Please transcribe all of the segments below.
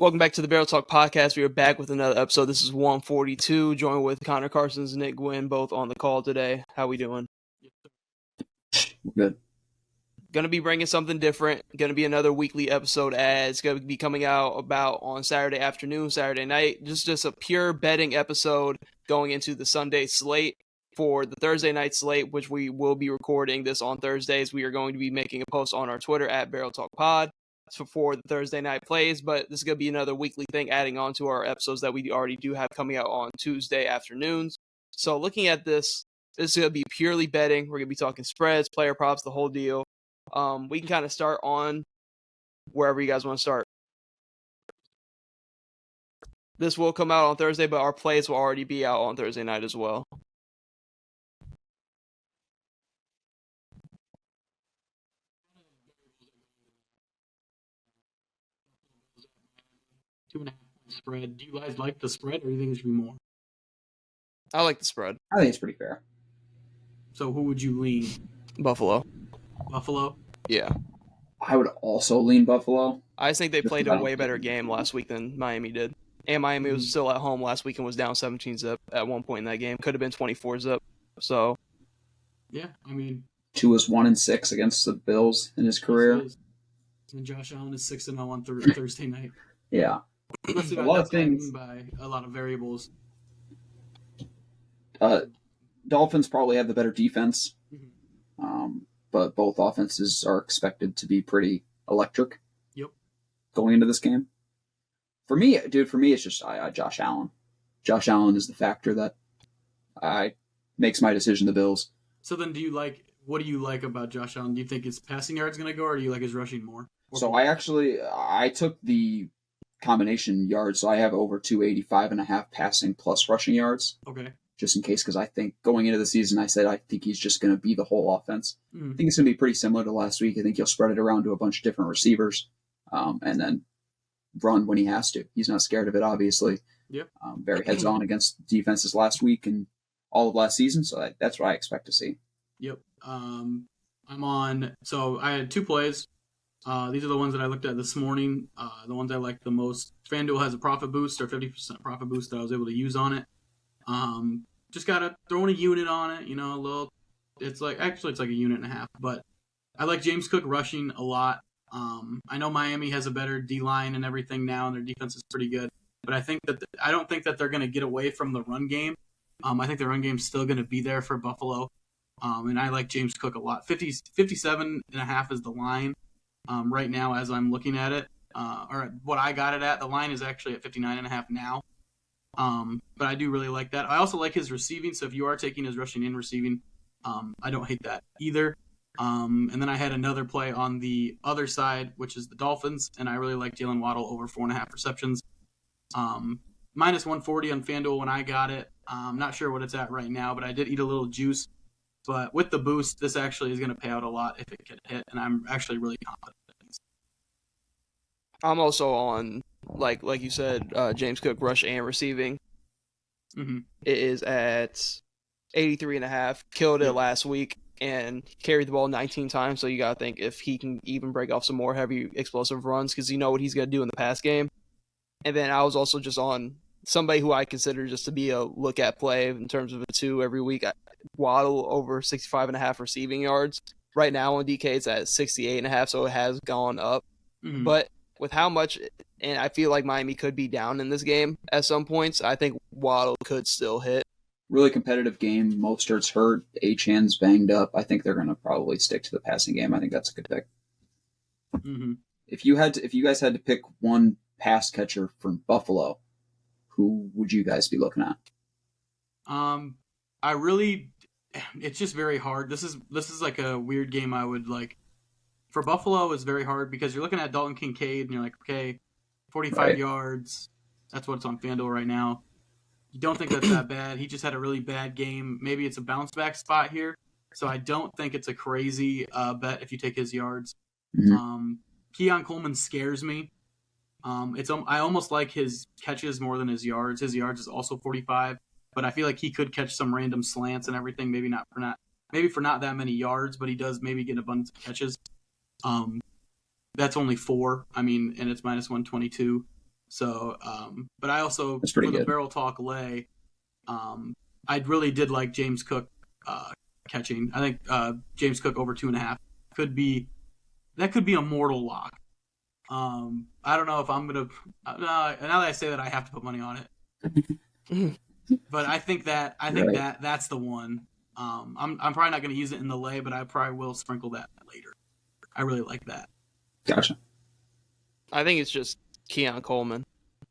Welcome back to the Barrel Talk Podcast. We are back with another episode. This is 142, joined with Connor Carsons and Nick Gwynn, both on the call today. How we doing? Good. Going to be bringing something different. Going to be another weekly episode. It's going to be coming out about on Saturday afternoon, Saturday night. Just a pure betting episode going into the Sunday slate. For the Thursday night slate, which we will be recording this on Thursdays, we are going to be making a post on our Twitter at Barrel Talk Pod for the Thursday night plays, but this is going to be another weekly thing adding on to our episodes that we already do have coming out on Tuesday afternoons. So looking at this is going to be purely betting. We're going to be talking spreads, player props, the whole deal. We can kind of start on wherever you guys want to start. This will come out on Thursday, but our plays will already be out on Thursday night as well. .5 spread. Do you guys like the spread, or do you think it should be more? I like the spread. I think it's pretty fair. So who would you lean? Buffalo. Buffalo? Yeah. I would also lean Buffalo. I think they played a way better game last week than Miami did. And Miami was still at home last week and was down 17-zip at one point in that game. Could have been 24-zip. So. Yeah, I mean. Tua was 1-6 against the Bills in his career. And Josh Allen is 6-0 on Thursday night. Yeah. A lot of things by a lot of variables. Dolphins probably have the better defense, Mm-hmm. but both offenses are expected to be pretty electric. Yep. Going into this game. For me, it's just Josh Allen. Josh Allen is the factor that makes my decision. The Bills. So then, what do you like about Josh Allen? Do you think his passing yard's going to go, or do you like his rushing more? So I took the combination yards, so I have over 285.5 passing plus rushing yards. Okay. Just in case, because I think going into the season, I said I think he's just going to be the whole offense. Mm-hmm. I think it's going to be pretty similar to last week. I think he'll spread it around to a bunch of different receivers, and then run when he has to. He's not scared of it, obviously. Yep. Very heads on against defenses last week and all of last season, so that's what I expect to see. Yep. So I had two plays. These are the ones that I looked at this morning. The ones I liked the most. FanDuel has a profit boost, or 50% profit boost that I was able to use on it. Just gotta throw in a unit on it, a little. It's like a unit and a half, but I like James Cook rushing a lot. I know Miami has a better D-line and everything now, and their defense is pretty good. But I don't think that they're going to get away from the run game. I think the run game's still going to be there for Buffalo. And I like James Cook a lot. 57.5 is the line right now as I'm looking at it. Or what I got it at. The line is actually at 59.5 now. But I do really like that. I also like his receiving. So if you are taking his rushing and receiving, I don't hate that either. And then I had another play on the other side, which is the Dolphins, and I really like Jalen Waddle over 4.5 receptions. Minus 140 on FanDuel when I got it. I'm not sure what it's at right now, but I did eat a little juice. But with the boost, this actually is going to pay out a lot if it can hit, and I'm actually really confident. I'm also on, like you said, James Cook rush and receiving. Mm-hmm. It is at 83.5. Killed it last week and carried the ball 19 times. So you got to think if he can even break off some more heavy explosive runs, because you know what he's going to do in the pass game. And then I was also just on somebody who I consider just to be a look at play in terms of the two every week. Waddle over 65.5 receiving yards. Right now on DK it's at 68.5, so it has gone up. Mm-hmm. But with how much, and I feel like Miami could be down in this game at some points, I think Waddle could still hit. Really competitive game. Mostert's hurt. Achane's banged up. I think they're going to probably stick to the passing game. I think that's a good pick. Mm-hmm. If you guys had to pick one pass catcher from Buffalo, who would you guys be looking at? It's just very hard. This is like a weird game I would like. For Buffalo, it's very hard because you're looking at Dalton Kincaid and you're like, okay, 45 yards. That's what's on FanDuel right now. You don't think that's that bad. He just had a really bad game. Maybe it's a bounce back spot here. So I don't think it's a crazy bet if you take his yards. Mm-hmm. Keon Coleman scares me. I almost like his catches more than his yards. His yards is also 45, but I feel like he could catch some random slants and everything. Maybe for not that many yards, but he does maybe get a bunch of catches. That's only 4. I mean, and it's minus 122. So, but I also, That's pretty for the good. Barrel Talk lay, I really did like James Cook catching. I think James Cook over 2.5 could be a mortal lock. I don't know if I'm gonna. Now that I say that, I have to put money on it. But I think Right. that's the one. I'm probably not gonna use it in the lay, but I probably will sprinkle that later. I really like that. Gotcha. I think it's just Keon Coleman.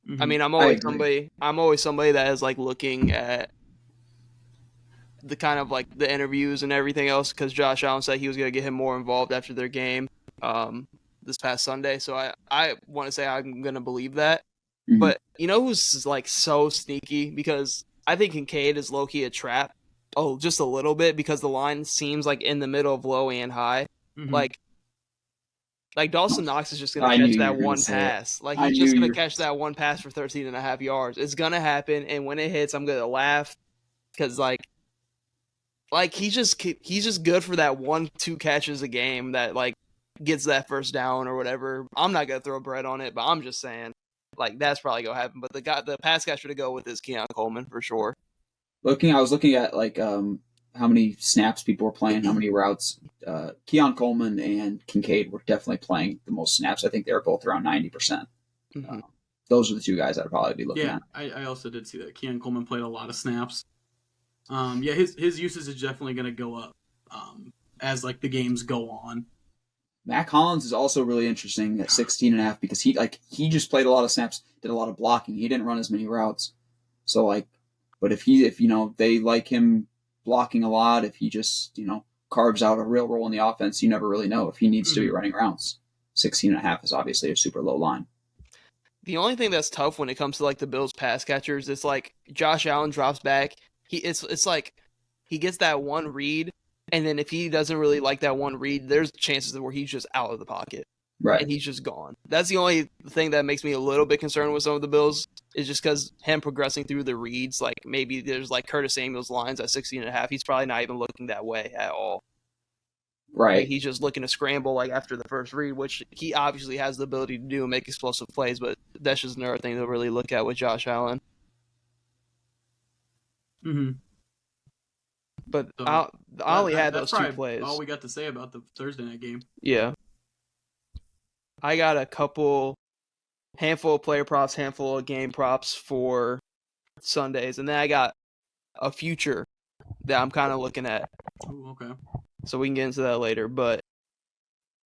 Mm-hmm. I mean, I'm I agree. always somebody that is like looking at the kind of like the interviews and everything else because Josh Allen said he was going to get him more involved after their game this past Sunday. So I want to say I'm going to believe that. Mhm. But you know who's like so sneaky because I think Kincaid is low key a trap. Oh, just a little bit because the line seems like in the middle of low and high. Mm-hmm. Like Dawson Knox is just going I to knew catch you were that gonna one say it. pass. Like I he's knew just going you to were catch that one pass for 13.5 yards. It's going to happen. And when it hits, I'm going to laugh because like he's just good for that 1-2 catches a game that like gets that first down or whatever. I'm not going to throw bread on it, but I'm just saying like that's probably going to happen. But the pass catcher to go with is Keon Coleman for sure. I was looking at like how many snaps people were playing, how many routes. Keon Coleman and Kincaid were definitely playing the most snaps. I think they were both around 90%. Mm-hmm. Those are the two guys I'd probably be looking Yeah, at. I also did see that Keon Coleman played a lot of snaps. Yeah, his usage is definitely going to go up as like the games go on. Mac Hollins is also really interesting at 16.5 because he just played a lot of snaps, did a lot of blocking. He didn't run as many routes. So like, but if they like him blocking a lot, if he just, carves out a real role in the offense, you never really know if he needs to be running routes. 16.5 is obviously a super low line. The only thing that's tough when it comes to like the Bills pass catchers, it's like Josh Allen drops back. It's like he gets that one read, and then if he doesn't really like that one read, there's chances where he's just out of the pocket. Right. And he's just gone. That's the only thing that makes me a little bit concerned with some of the Bills is just because him progressing through the reads, like maybe there's like Curtis Samuel's lines at 16.5. He's probably not even looking that way at all. Right. Like he's just looking to scramble like after the first read, which he obviously has the ability to do and make explosive plays, but that's just another thing to really look at with Josh Allen. Mm-hmm. But So, I only had that's those two probably plays. all we got to say about the Thursday night game. Yeah. I got a handful of player props, handful of game props for Sundays, and then I got a future that I'm kind of looking at. Ooh, okay. So we can get into that later, but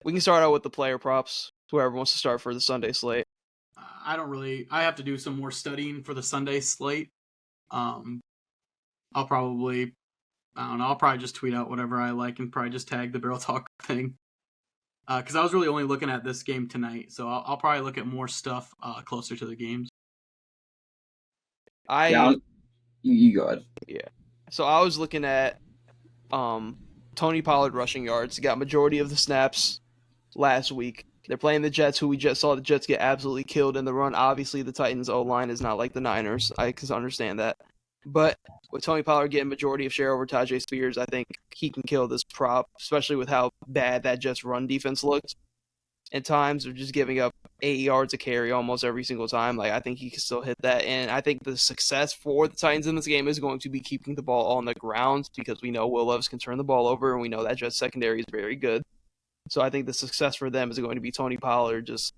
we can start out with the player props. Whoever wants to start for the Sunday slate. I have to do some more studying for the Sunday slate. I'll probably just tweet out whatever I like and probably just tag the Barrel Talk thing. Because I was really only looking at this game tonight, so I'll probably look at more stuff closer to the games. You go ahead. Yeah. So I was looking at Tony Pollard rushing yards. He got majority of the snaps last week. They're playing the Jets, who we just saw the Jets get absolutely killed in the run. Obviously, the Titans' O-line is not like the Niners. I can understand that. But with Tony Pollard getting majority of share over Tajay Spears, I think he can kill this prop, especially with how bad that Jets run defense looked. At times, they're just giving up 8 yards a carry almost every single time. Like I think he can still hit that. And I think the success for the Titans in this game is going to be keeping the ball on the ground because we know Will Levis can turn the ball over, and we know that Jets secondary is very good. So I think the success for them is going to be Tony Pollard just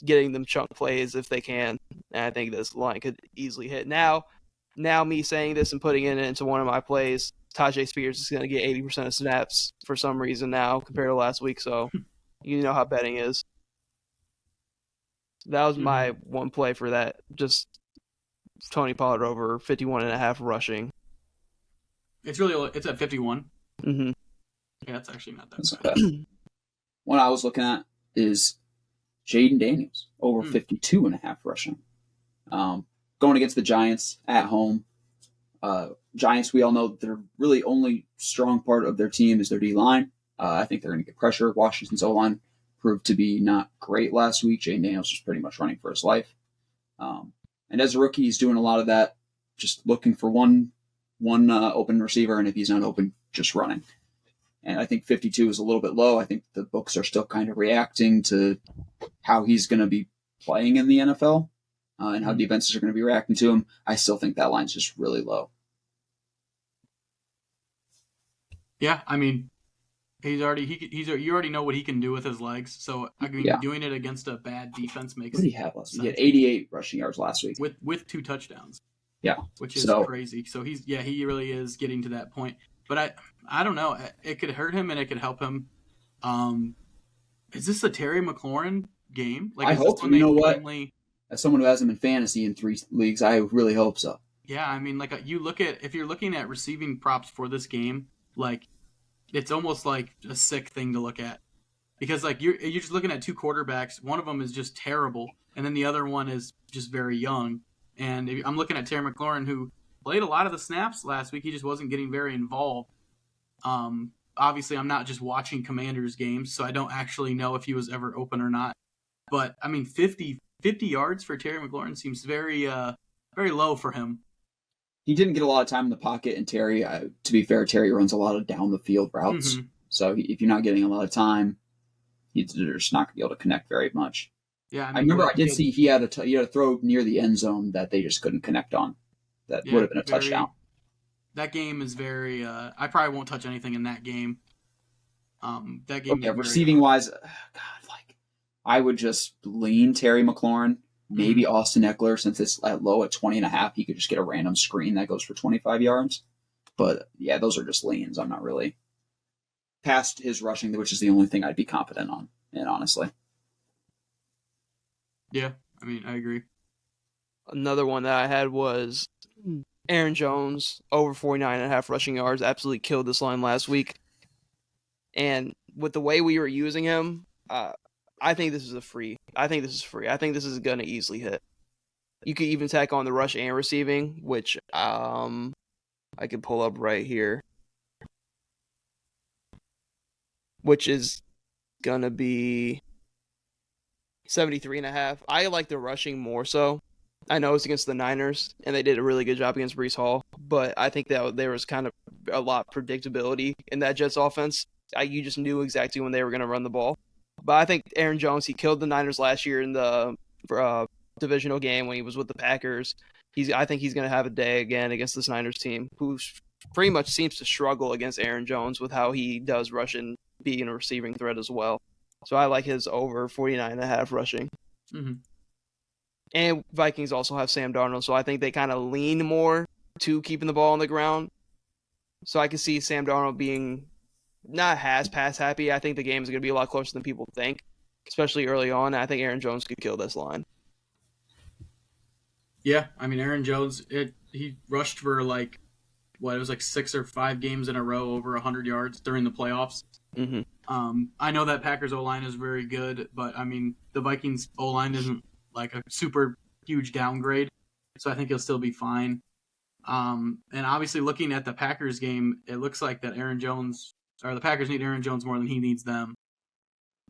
getting them chunk plays if they can. And I think this line could easily hit. Now me saying this and putting it into one of my plays, Tajay Spears is going to get 80% of snaps for some reason now compared to last week. So you know how betting is. That was my one play for that. Just Tony Pollard over 51.5 rushing. It's at 51. Mm-hmm. Yeah, that's actually not that That's bad. bad. One I was looking at is Jaden Daniels over 52.5 rushing. Going against the Giants at home. Giants, we all know their really only strong part of their team is their D-line. I think they're going to get pressure. Washington's O-line proved to be not great last week. Jaden Daniels was pretty much running for his life. And as a rookie, he's doing a lot of that, just looking for one open receiver, and if he's not open, just running. And I think 52 is a little bit low. I think the books are still kind of reacting to how he's going to be playing in the NFL. and how defenses are going to be reacting to him, I still think that line's just really low. Yeah, I mean, you already know what he can do with his legs. So I mean, doing it against a bad defense makes. What did he have last week? He had 88 rushing yards last week with 2 touchdowns. Yeah, which is crazy. So he really is getting to that point. But I don't know. It could hurt him and it could help him. Is this a Terry McLaurin game? Like, I hope. You know what? As someone who has him in fantasy in 3 leagues, I really hope so. Yeah, I mean, like if you're looking at receiving props for this game, like it's almost like a sick thing to look at, because like you're just looking at 2 quarterbacks. One of them is just terrible, and then the other one is just very young. And I'm looking at Terry McLaurin, who played a lot of the snaps last week. He just wasn't getting very involved. Obviously, I'm not just watching Commanders games, so I don't actually know if he was ever open or not. But I mean, 50 yards for Terry McLaurin seems very low for him. He didn't get a lot of time in the pocket, and Terry, to be fair, Terry runs a lot of down the field routes. Mm-hmm. So if you're not getting a lot of time, you're just not going to be able to connect very much. Yeah, I remember I did see he had a throw near the end zone that they just couldn't connect on. That would have been a touchdown. That game is very. I probably won't touch anything in that game. That game. Okay, receiving wise, God, like I would just lean Terry McLaurin, maybe Austin Eckler, since it's at low at 20.5. He could just get a random screen that goes for 25 yards. But yeah, those are just leans. I'm not really past his rushing, which is the only thing I'd be confident on. And honestly. Yeah, I mean, I agree. Another one that I had was Aaron Jones, over 49.5 rushing yards, absolutely killed this line last week. And with the way we were using him, I think this is free. I think this is going to easily hit. You could even tack on the rush and receiving, which I could pull up right here, which is going to be 73.5. I like the rushing more so. I know it's against the Niners, and they did a really good job against Breece Hall, but I think that there was kind of a lot of predictability in that Jets offense. You just knew exactly when they were going to run the ball. But I think Aaron Jones, he killed the Niners last year in the divisional game when he was with the Packers. I think he's going to have a day again against this Niners team, who pretty much seems to struggle against Aaron Jones with how he does rush and being a receiving threat as well. So I like his over 49.5 rushing. Mm-hmm. And Vikings also have Sam Darnold, so I think they kind of lean more to keeping the ball on the ground. So I can see Sam Darnold being not pass happy. I think the game is going to be a lot closer than people think, especially early on. I think Aaron Jones could kill this line. Yeah, I mean, Aaron Jones, he rushed for it was 6 or 5 games in a row over 100 yards during the playoffs. Mm-hmm. I know that Packers O-line is very good, but I mean, the Vikings O-line isn't like a super huge downgrade, so I think he'll still be fine. And obviously, looking at the Packers game, it looks like that the Packers need Aaron Jones more than he needs them.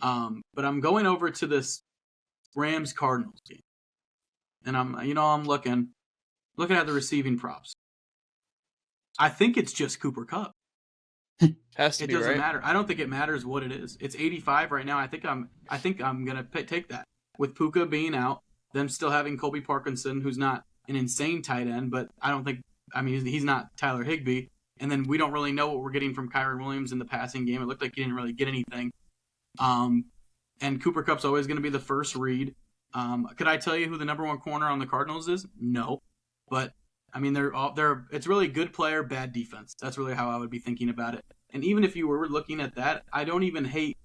But I'm going over to this Rams-Cardinals game, and I'm looking at the receiving props. I think it's just Cooper Kupp. Has to it be, doesn't right? matter. I don't think it matters what it is. It's 85 right now. I think I'm gonna take that with Puka being out, them still having Colby Parkinson, who's not an insane tight end, but he's not Tyler Higbee. And then we don't really know what we're getting from Kyren Williams in the passing game. It looked like he didn't really get anything. And Cooper Kupp's always going to be the first read. Could I tell you who the number 1 corner on the Cardinals is? No, but I mean it's really good player, bad defense. That's really how I would be thinking about it. And even if you were looking at that, I don't even hate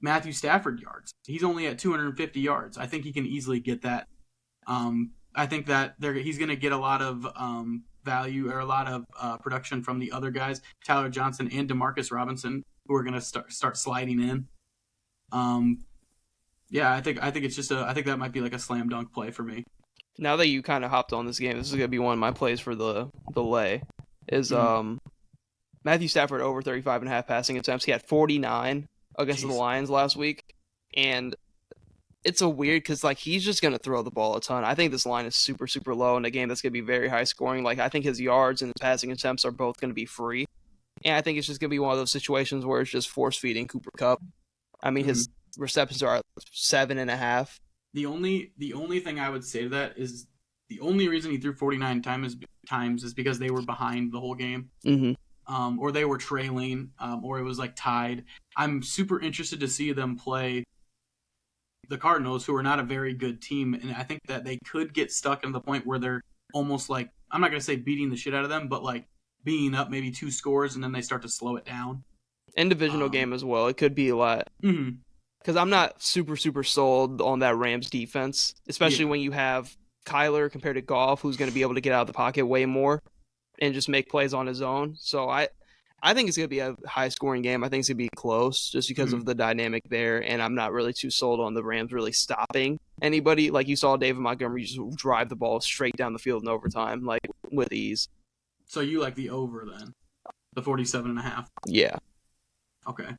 Matthew Stafford yards. He's only at 250 yards. I think he can easily get that. I think that he's going to get a lot of value or a lot of production from the other guys, Tyler Johnson and Demarcus Robinson, who are going to start sliding in. Yeah, I think it's just I think that might be like a slam dunk play for me. Now that you kind of hopped on this game, this is going to be one of my plays for the lay. Is Matthew Stafford over 35.5 passing attempts. He had 49 against the Lions last week, and it's a weird because he's just going to throw the ball a ton. I think this line is super, super low in a game that's going to be very high scoring. I think his yards and his passing attempts are both going to be free, and I think it's just going to be one of those situations where it's just force feeding Cooper Kupp. I mean, his receptions are at 7.5, The only thing I would say to that is the only reason he threw 49 times is because they were behind the whole game. Or they were trailing, or it was like tied. I'm super interested to see them play the Cardinals, who are not a very good team, and I think that they could get stuck in the point where they're almost like, I'm not going to say beating the shit out of them, but like being up maybe 2 scores and then they start to slow it down. And divisional game as well. It could be a lot. Because I'm not super sold on that Rams defense, especially when you have Kyler compared to Goff, who's going to be able to get out of the pocket way more and just make plays on his own. So I think it's going to be a high-scoring game. I think it's going to be close just because of the dynamic there, and I'm not really too sold on the Rams really stopping anybody. Like you saw David Montgomery just drive the ball straight down the field in overtime, like with ease. So you like the over then? The 47.5? Yeah. Okay.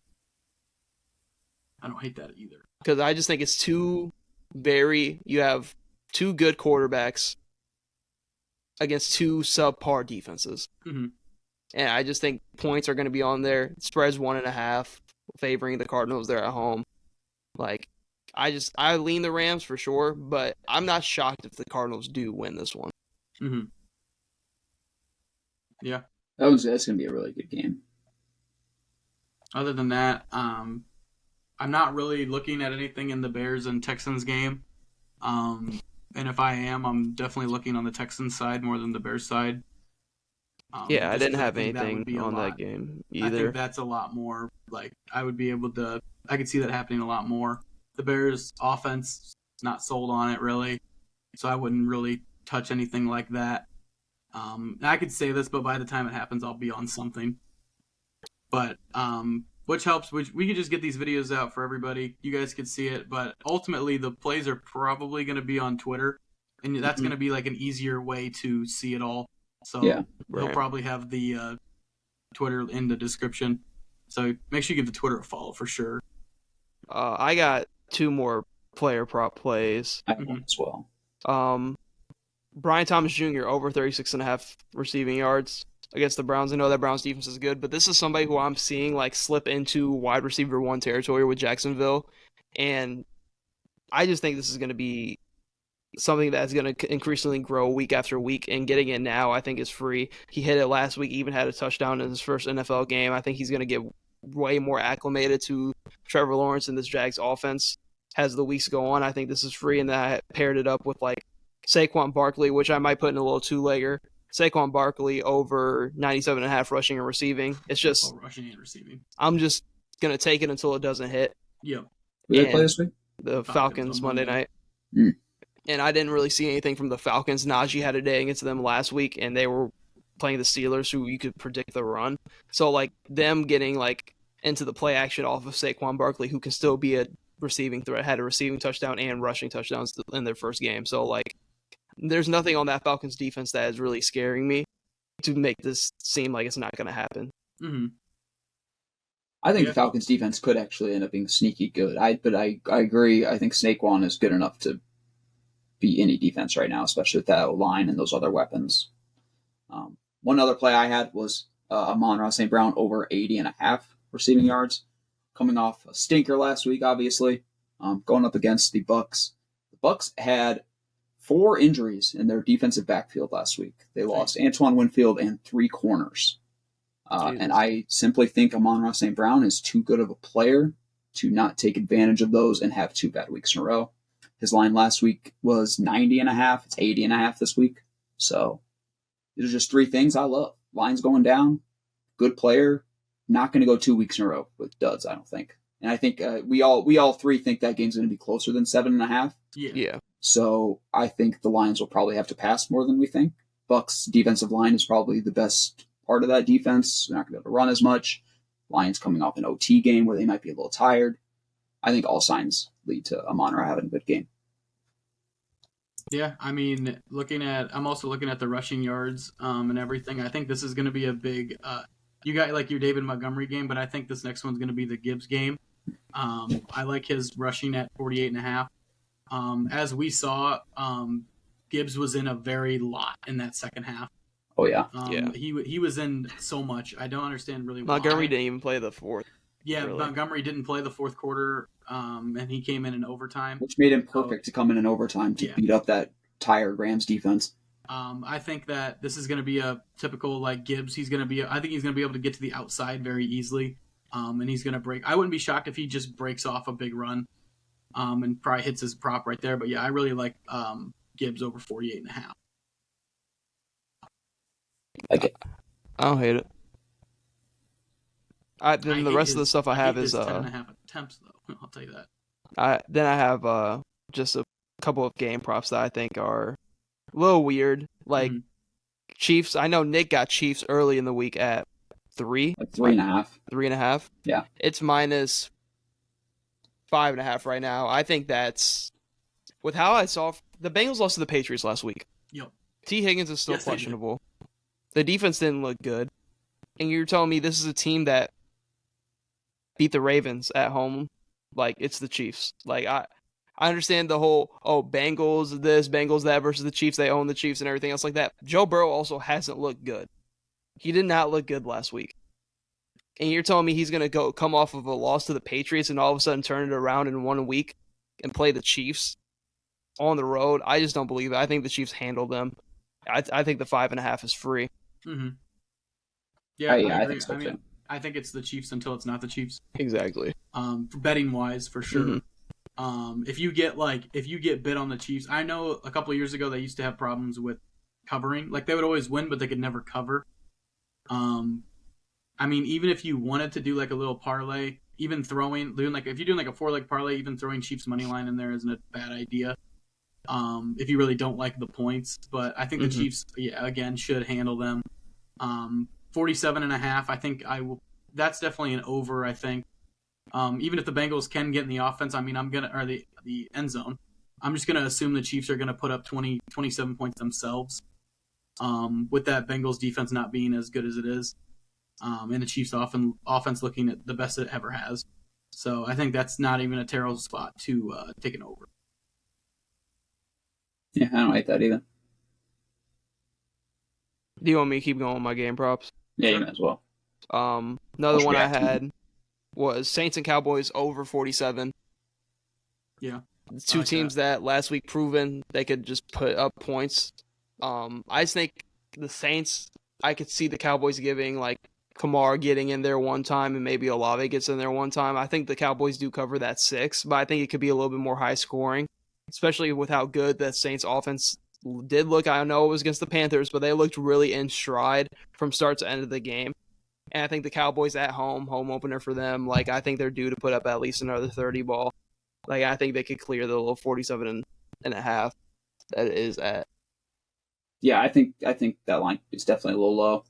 I don't hate that either. Because I just think it's you have 2 good quarterbacks against 2 subpar defenses. And I just think points are going to be on there. Spread's 1.5, favoring the Cardinals. They're at home. Like, I lean the Rams for sure, but I'm not shocked if the Cardinals do win this one. Yeah. That's going to be a really good game. Other than that, I'm not really looking at anything in the Bears and Texans game. And if I am, I'm definitely looking on the Texans side more than the Bears side. I didn't have anything on that game either. I think that's a lot more. Like, I could see that happening a lot more. The Bears offense, not sold on it really, so I wouldn't really touch anything like that. I could say this, but by the time it happens, I'll be on something. But which helps. We could just get these videos out for everybody. You guys could see it, but ultimately the plays are probably going to be on Twitter, and that's going to be like an easier way to see it all. So they'll probably have the Twitter in the description. So make sure you give the Twitter a follow for sure. I got 2 more player prop plays. I have one as well. Brian Thomas Jr. over 36.5 receiving yards against the Browns. I know that Browns defense is good, but this is somebody who I'm seeing like slip into wide receiver 1 territory with Jacksonville. And I just think this is going to be something that's going to increasingly grow week after week, and getting it now I think is free. He hit it last week, even had a touchdown in his first NFL game. I think he's going to get way more acclimated to Trevor Lawrence and this Jags offense as the weeks go on. I think this is free, and then I paired it up with like Saquon Barkley, which I might put in a little 2-legger. Saquon Barkley over 97.5 rushing and receiving. It's just rushing and receiving. I'm just going to take it until it doesn't hit. Yep. Who did they play this week? The Falcons Monday night. And I didn't really see anything from the Falcons. Najee had a day against them last week, and they were playing the Steelers, who you could predict the run. So, like, them getting, like, into the play action off of Saquon Barkley, who can still be a receiving threat, had a receiving touchdown and rushing touchdowns in their first game. So, like, there's nothing on that Falcons defense that is really scaring me to make this seem like it's not going to happen. I think the Falcons defense could actually end up being sneaky good. But I agree. I think Saquon is good enough to be any defense right now, especially with that line and those other weapons. One other play I had was Amon-Ra St. Brown over 80.5 receiving yards, coming off a stinker last week, obviously, going up against the Bucs. The Bucs had 4 injuries in their defensive backfield last week. They lost Antoine Winfield and 3 corners. And I simply think Amon-Ra St. Brown is too good of a player to not take advantage of those and have 2 bad weeks in a row. His line last week was 90.5. It's 80.5 this week. So these are just 3 things I love. Line's going down, good player, not going to go 2 weeks in a row with duds, I don't think. And I think we all 3 think that game's going to be closer than 7.5. Yeah. So I think the Lions will probably have to pass more than we think. Bucs defensive line is probably the best part of that defense. They're not going to be able to run as much. Lions coming off an OT game where they might be a little tired. I think all signs lead to Amon-Ra having a good game. Yeah, I mean, I'm also looking at the rushing yards and everything. I think this is going to be a big. You got like your David Montgomery game, but I think this next one's going to be the Gibbs game. I like his rushing at 48.5. As we saw, Gibbs was in a very lot in that second half. Oh yeah, He was in so much. I don't understand really why. Montgomery didn't even play the fourth. Yeah, really. Montgomery didn't play the fourth quarter. and he came in overtime. Which made him perfect to come in overtime to beat up that tired Rams defense. I think that this is going to be a typical like Gibbs. I think he's going to be able to get to the outside very easily, and he's going to break. I wouldn't be shocked if he just breaks off a big run, and probably hits his prop right there. But yeah, I really like Gibbs over 48.5. Like it. I don't hate it. Then the rest of the stuff I have is 10.5 attempts though. I'll tell you that. I have just a couple of game props that I think are a little weird. Like Chiefs. I know Nick got Chiefs early in the week at 3. Like 3.5. 3.5. Yeah. It's minus 5.5 right now. I think that's with how I saw the Bengals lost to the Patriots last week. Yep. T. Higgins is still questionable. The defense didn't look good. And you're telling me this is a team that beat the Ravens at home? Like, it's the Chiefs. Like, I understand the whole, Bengals this, Bengals that versus the Chiefs. They own the Chiefs and everything else like that. Joe Burrow also hasn't looked good. He did not look good last week. And you're telling me he's going to come off of a loss to the Patriots and all of a sudden turn it around in 1 week and play the Chiefs on the road? I just don't believe it. I think the Chiefs handle them. I think the 5.5 is free. Mm-hmm. Yeah, I think so too. I think it's the Chiefs until it's not the Chiefs. Exactly. Betting wise, for sure. If you get bid on the Chiefs, I know a couple of years ago they used to have problems with covering. Like they would always win, but they could never cover. I mean, even if you wanted to do like a little parlay, if you're doing like a 4-leg parlay, even throwing Chiefs money line in there isn't a bad idea. If you really don't like the points, but I think the Chiefs, again, should handle them. 47.5. I think that's definitely an over. I think, even if the Bengals can get in the offense, I mean, the end zone. I'm just gonna assume the Chiefs are gonna put up 27 points themselves. With that Bengals defense not being as good as it is, and the Chiefs offense looking at the best it ever has. So I think that's not even a terrible spot to take an over. Yeah, I don't hate that either. Do you want me to keep going with my game props? Yeah, you might as well. Another one I had was Saints and Cowboys over 47. Yeah. Two teams that last week proven they could just put up points. I just think the Saints, I could see the Cowboys giving like Kamara getting in there one time and maybe Olave gets in there one time. I think the Cowboys do cover that 6, but I think it could be a little bit more high scoring, especially with how good the Saints offense did look. I know it was against the Panthers, but they looked really in stride from start to end of the game. And I think the Cowboys at home opener for them, like I think they're due to put up at least another 30 ball. Like I think they could clear the little 47.5 that it is at. Yeah, I think that line is definitely a little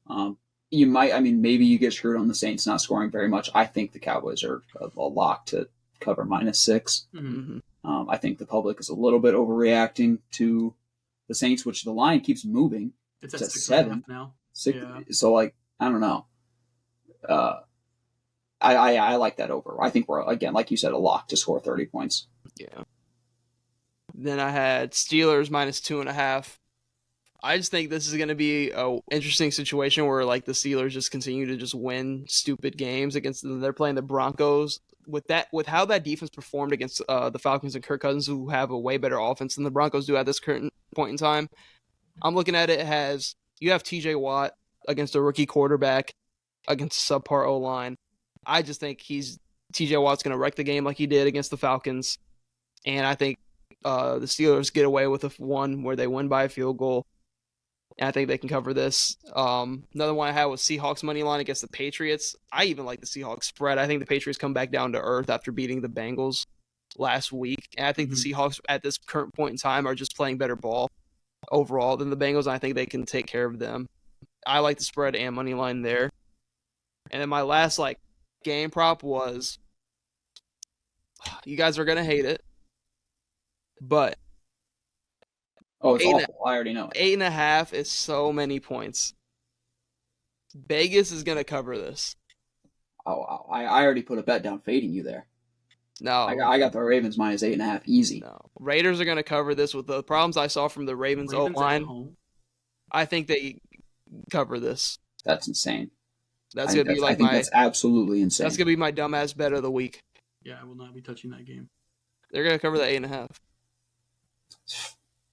low. Maybe you get screwed on the Saints not scoring very much. I think the Cowboys are a lock to cover -6. Mm-hmm. I think the public is a little bit overreacting to the Saints, which the line keeps moving. It's at 7 now. 6. Yeah. So I don't know. I like that over. I think we're, again, like you said, a lock to score 30 points. Yeah. Then I had Steelers -2.5. I just think this is going to be a interesting situation where like the Steelers just continue to just win stupid games against them. They're playing the Broncos. With how that defense performed against the Falcons and Kirk Cousins, who have a way better offense than the Broncos do at this current point in time, I'm looking at it as you have T.J. Watt against a rookie quarterback against a subpar O-line. I just think T.J. Watt's going to wreck the game like he did against the Falcons, and I think the Steelers get away with one where they win by a field goal. And I think they can cover this. Another one I had was Seahawks money line against the Patriots. I even like the Seahawks spread. I think the Patriots come back down to earth after beating the Bengals last week. And I think the Seahawks at this current point in time are just playing better ball overall than the Bengals. And I think they can take care of them. I like the spread and money line there. And then my last game prop was, you guys are gonna hate it, but oh, it's awful. I already know. 8.5 is so many points. Vegas is gonna cover this. Oh, I already put a bet down fading you there. No, I got the Ravens -8.5 easy. No, Raiders are gonna cover this with the problems I saw from the Ravens O-line. I think they cover this. That's insane. That's gonna be that's absolutely insane. That's gonna be my dumbass bet of the week. Yeah, I will not be touching that game. They're going to cover the 8.5.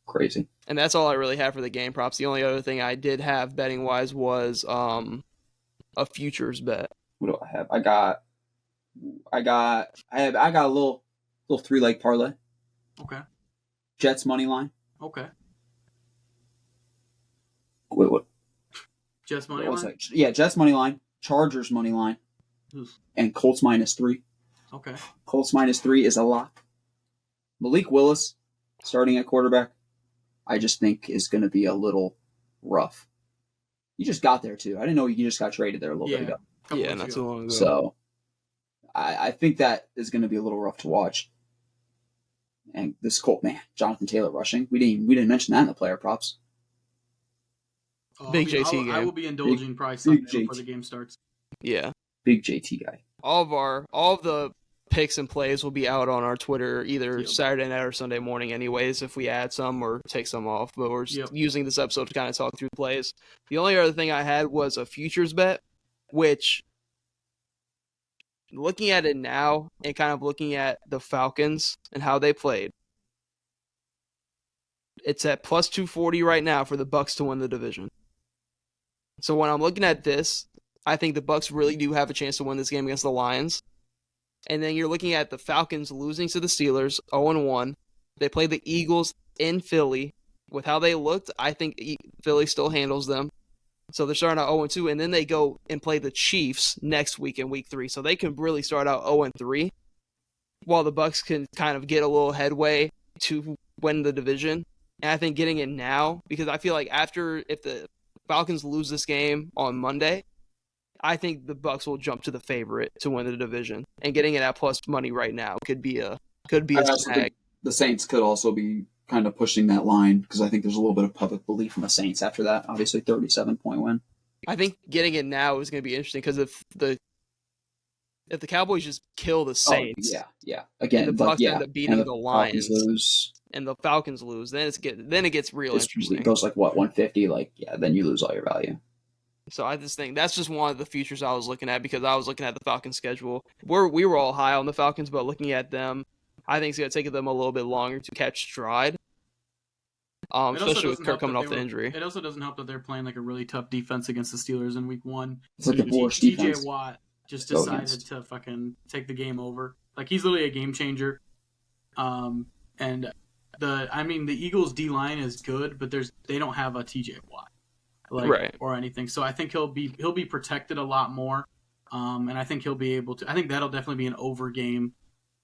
Crazy. And that's all I really have for the game props. The only other thing I did have betting wise was a futures bet. What do I have? I got a little 3-leg parlay. Okay. Jets money line. Okay. Wait, what? Jets money What was line? that? Yeah, Jets money line, Chargers money line, and Colts -3. Okay. Colts -3 is a lock. Malik Willis starting at quarterback, I just think is going to be a little rough. You just got there too. I didn't know you just got traded there a little bit ago. Yeah, not too long ago. So I think that is going to be a little rough to watch. And this Colt, man, Jonathan Taylor rushing. We didn't mention that in the player props. Big JT game. I will be indulging probably Sunday before the game starts. Yeah. Big JT guy. All of the picks and plays will be out on our Twitter either Saturday night or Sunday morning anyways, if we add some or take some off. But we're just using this episode to kind of talk through plays. The only other thing I had was a futures bet, which, looking at it now and kind of looking at the Falcons and how they played, it's at plus 240 right now for the Bucs to win the division. So when I'm looking at this, I think the Bucs really do have a chance to win this game against the Lions. And then you're looking at the Falcons losing to the Steelers, 0-1. They play the Eagles in Philly. With how they looked, I think Philly still handles them. So they're starting out 0-2, and then they go and play the Chiefs next week in Week 3. So they can really start out 0-3, while the Bucs can kind of get a little headway to win the division. And I think getting it now, because I feel like if the Falcons lose this game on Monday, I think the Bucs will jump to the favorite to win the division, and getting it at plus money right now could be a snag. The Saints could also be kind of pushing that line because I think there's a little bit of public belief in the Saints after that. Obviously, 37-point win. I think getting it now is going to be interesting because if the Cowboys just kill the Saints, again, the Bucs end up beating the Lions, lose, and the Falcons lose, then it gets real interesting. It goes like what 150, then you lose all your value. So I just think that's just one of the futures I was looking at because I was looking at the Falcons schedule. We were all high on the Falcons, but looking at them, I think it's going to take them a little bit longer to catch stride. Especially with Kirk coming off the injury. It also doesn't help that they're playing like a really tough defense against the Steelers in Week 1. It's like the worst defense. TJ Watt just decided to fucking take the game over. Like, he's literally a game changer. And the Eagles D-line is good, but they don't have a TJ Watt. Or anything. So I think he'll be protected a lot more. And I think he'll be able to. I think that'll definitely be an over game.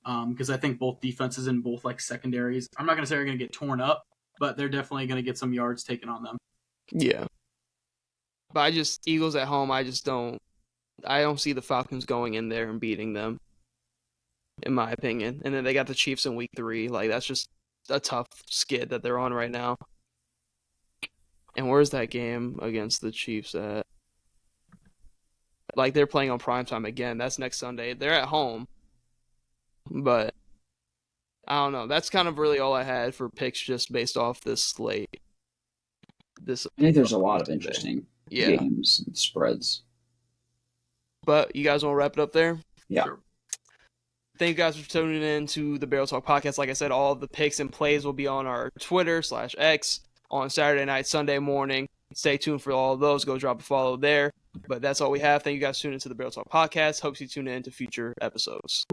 Because I think both defenses and both secondaries, I'm not gonna say they're gonna get torn up, but they're definitely gonna get some yards taken on them. Yeah. But Eagles at home, I don't see the Falcons going in there and beating them, in my opinion. And then they got the Chiefs in Week 3. That's just a tough skid that they're on right now. And where's that game against the Chiefs at? They're playing on primetime again. That's next Sunday. They're at home. But I don't know. That's kind of really all I had for picks just based off this slate. I think there's a lot of interesting games and spreads. But you guys want to wrap it up there? Yeah. Sure. Thank you guys for tuning in to the Barrel Talk Podcast. Like I said, all of the picks and plays will be on our Twitter/X on Saturday night, Sunday morning. Stay tuned for all of those. Go drop a follow there. But that's all we have. Thank you guys for tuning into the Barrel Talk Podcast. Hope you tune in to future episodes.